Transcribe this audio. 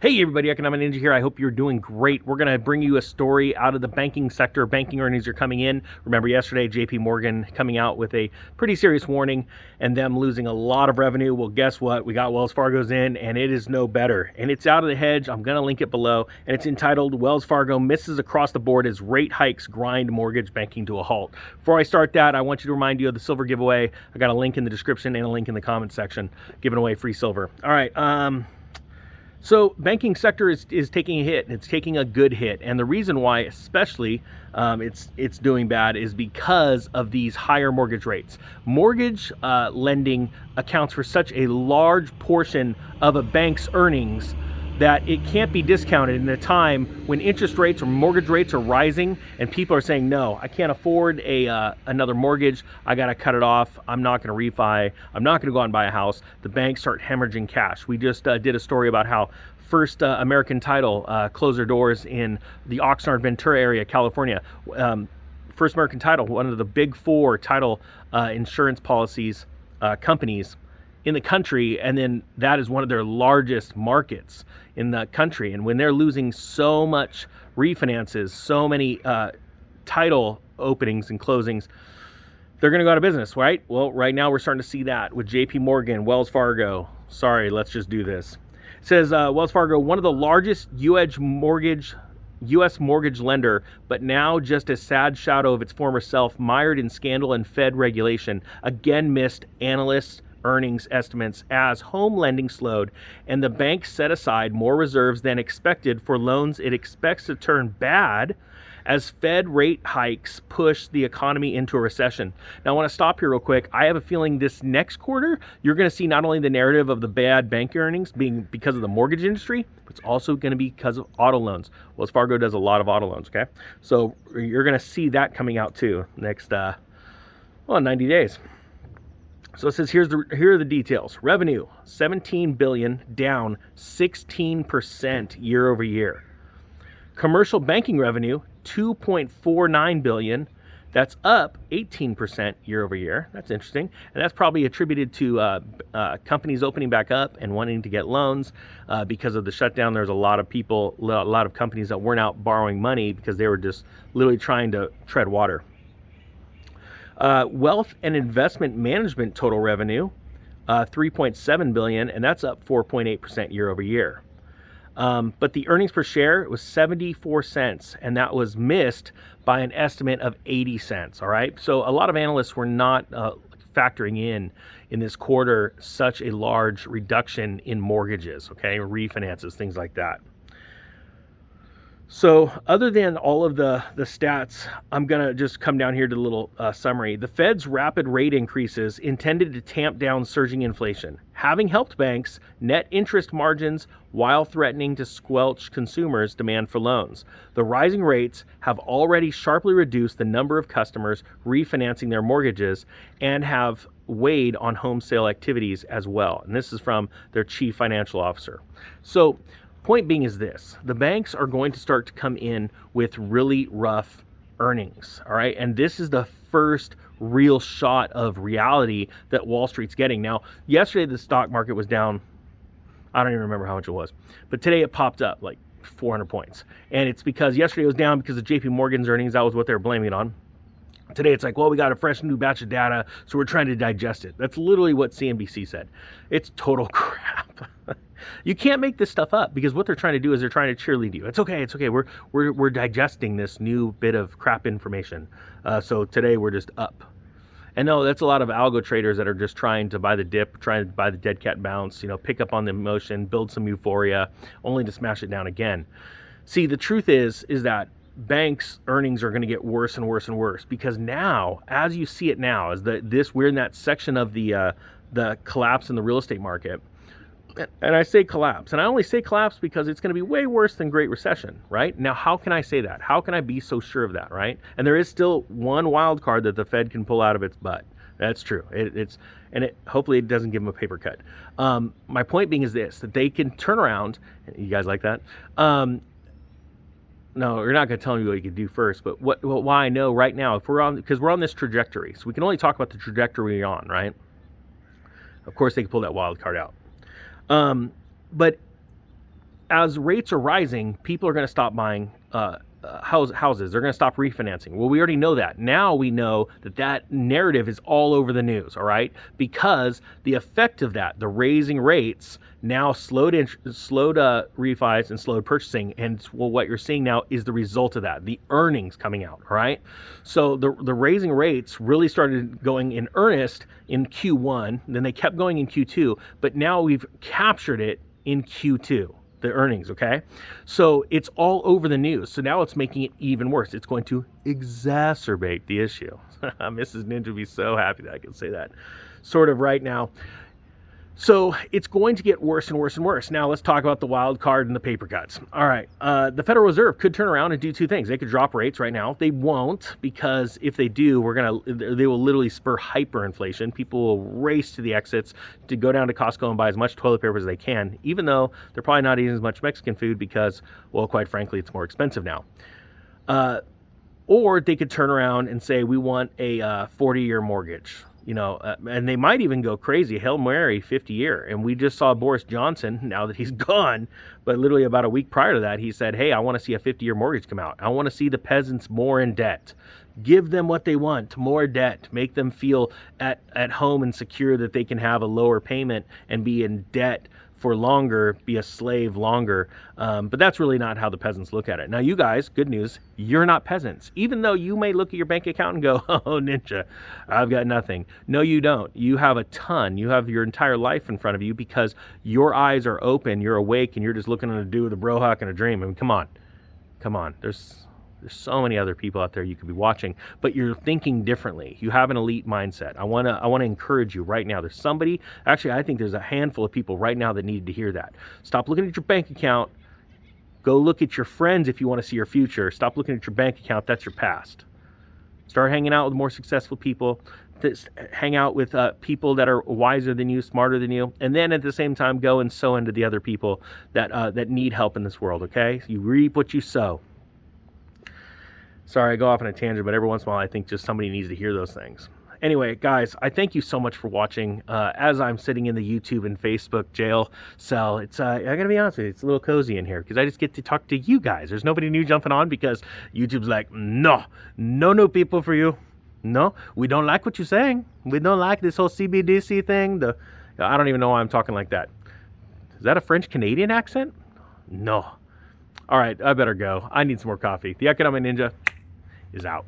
Hey everybody, Economic Ninja here. I hope you're doing great. We're going to bring you a story out of the banking sector. Banking earnings are coming in. Remember yesterday, JP Morgan coming out with a pretty serious warning and them losing a lot of revenue. Well, guess what? We got Wells Fargo's in and it is no better. And it's out of the hedge. I'm going to link it below. And it's entitled, Wells Fargo Misses Across the Board as Rate Hikes Grind Mortgage Banking to a Halt. Before I start that, I want you to remind you of the silver giveaway. I got a link in the description and a link in the comment section giving away free silver. All right. So banking sector is taking a hit, and it's taking a good hit. And the reason why especially it's doing bad is because of these higher mortgage rates. Mortgage lending accounts for such a large portion of a bank's earnings that it can't be discounted in a time when interest rates or mortgage rates are rising and people are saying, no, I can't afford another mortgage. I got to cut it off. I'm not going to refi. I'm not going to go out and buy a house. The banks start hemorrhaging cash. We just did a story about how First American Title closed their doors in the Oxnard, Ventura area, California. First American Title, one of the big four title insurance policies companies in the country, and then that is one of their largest markets in the country. And when they're losing so much refinances, so many title openings and closings, they're going to go out of business, right? Well, right now we're starting to see that with JP Morgan, Wells Fargo. Sorry, let's just do this. It says Wells Fargo, one of the largest U.S. mortgage lender, but now just a sad shadow of its former self, mired in scandal and Fed regulation, again missed analysts' earnings estimates as home lending slowed and the bank set aside more reserves than expected for loans it expects to turn bad as Fed rate hikes push the economy into a recession. Now I want to stop here real quick. I have a feeling this next quarter you're going to see not only the narrative of the bad bank earnings being because of the mortgage industry, but it's also going to be because of auto loans. Wells Fargo does a lot of auto loans, okay? So you're going to see that coming out too next 90 days. So it says here are the details. Revenue, $17 billion, down 16% year over year. Commercial banking revenue, $2.49 billion. That's up 18% year over year. That's interesting. And that's probably attributed to companies opening back up and wanting to get loans because of the shutdown. There's a lot of people, a lot of companies that weren't out borrowing money because they were just literally trying to tread water. Wealth and investment management total revenue, $3.7 billion, and that's up 4.8% year over year. But the earnings per share was 74 cents, and that was missed by an estimate of 80 cents. All right. So a lot of analysts were not factoring in this quarter such a large reduction in mortgages, okay, refinances, things like that. So other than all of the stats, I'm going to just come down here to the little summary. The Fed's rapid rate increases intended to tamp down surging inflation, having helped banks net interest margins while threatening to squelch consumers' demand for loans. The rising rates have already sharply reduced the number of customers refinancing their mortgages and have weighed on home sale activities as well. And this is from their chief financial officer. So point being is this, the banks are going to start to come in with really rough earnings, all right? And this is the first real shot of reality that Wall Street's getting. Now, yesterday the stock market was down, I don't even remember how much it was, but today it popped up like 400 points. And it's because yesterday it was down because of JP Morgan's earnings. That was what they were blaming it on. Today it's like, well, we got a fresh new batch of data, so we're trying to digest it. That's literally what CNBC said. It's total crap. You can't make this stuff up because what they're trying to do is they're trying to cheerlead you. It's okay. We're digesting this new bit of crap information. So today we're just up. And no, that's a lot of algo traders that are just trying to buy the dip, trying to buy the dead cat bounce, pick up on the emotion, build some euphoria, only to smash it down again. See, the truth is that banks' earnings are going to get worse and worse and worse because now, as you see it now, we're in that section of the collapse in the real estate market. And I say collapse, and I only say collapse because it's going to be way worse than Great Recession, right? Now, how can I say that? How can I be so sure of that, right? And there is still one wild card that the Fed can pull out of its butt. That's true. Hopefully it doesn't give them a paper cut. My point being is this, that they can turn around. You guys like that? No, you're not going to tell me what you can do first, but why I know right now, because we're on this trajectory, so we can only talk about the trajectory we're on, right? Of course, they can pull that wild card out. But as rates are rising, people are going to stop buying houses. They're going to stop refinancing. Well, we already know that. Now we know that that narrative is all over the news, all right? Because the effect of that, the raising rates, now slowed refis and slowed purchasing. And well, what you're seeing now is the result of that, the earnings coming out, all right? So the raising rates really started going in earnest in Q1, then they kept going in Q2, but now we've captured it in Q2. The earnings, okay? So it's all over the news. So now it's making it even worse. It's going to exacerbate the issue. Mrs. Ninja would be so happy that I can say that sort of right now. So it's going to get worse and worse and worse. Now let's talk about the wild card and the paper cuts. All right, the Federal Reserve could turn around and do two things. They could drop rates right now. They won't, because if they do, they will literally spur hyperinflation. People will race to the exits to go down to Costco and buy as much toilet paper as they can, even though they're probably not eating as much Mexican food because, well, quite frankly, it's more expensive now. Or they could turn around and say, we want a 40-year mortgage. You know, and they might even go crazy, Hail Mary 50-year. And we just saw Boris Johnson, now that he's gone, but literally about a week prior to that, he said, hey, I want to see a 50-year mortgage come out. I want to see the peasants more in debt. Give them what they want, more debt. Make them feel at home and secure that they can have a lower payment and be in debt for longer, be a slave longer. But that's really not how the peasants look at it. Now, you guys, good news, you're not peasants. Even though you may look at your bank account and go, oh, Ninja, I've got nothing. No, you don't. You have a ton. You have your entire life in front of you because your eyes are open, you're awake, and you're just looking to do with a brohawk and a dream. I mean, come on. There's so many other people out there you could be watching, but you're thinking differently. You have an elite mindset. I want to encourage you right now. There's somebody, actually, I think there's a handful of people right now that need to hear that. Stop looking at your bank account. Go look at your friends if you want to see your future. Stop looking at your bank account. That's your past. Start hanging out with more successful people. Hang out with people that are wiser than you, smarter than you, and then at the same time go and sow into the other people that need help in this world, okay? You reap what you sow. Sorry, I go off on a tangent, but every once in a while I think just somebody needs to hear those things. Anyway, guys, I thank you so much for watching. As I'm sitting in the YouTube and Facebook jail cell, it's I gotta be honest with you, it's a little cozy in here because I just get to talk to you guys. There's nobody new jumping on because YouTube's like, no new people for you. No, we don't like what you're saying. We don't like this whole CBDC thing. I don't even know why I'm talking like that. Is that a French-Canadian accent? No. All right, I better go. I need some more coffee. The Economic Ninja is out.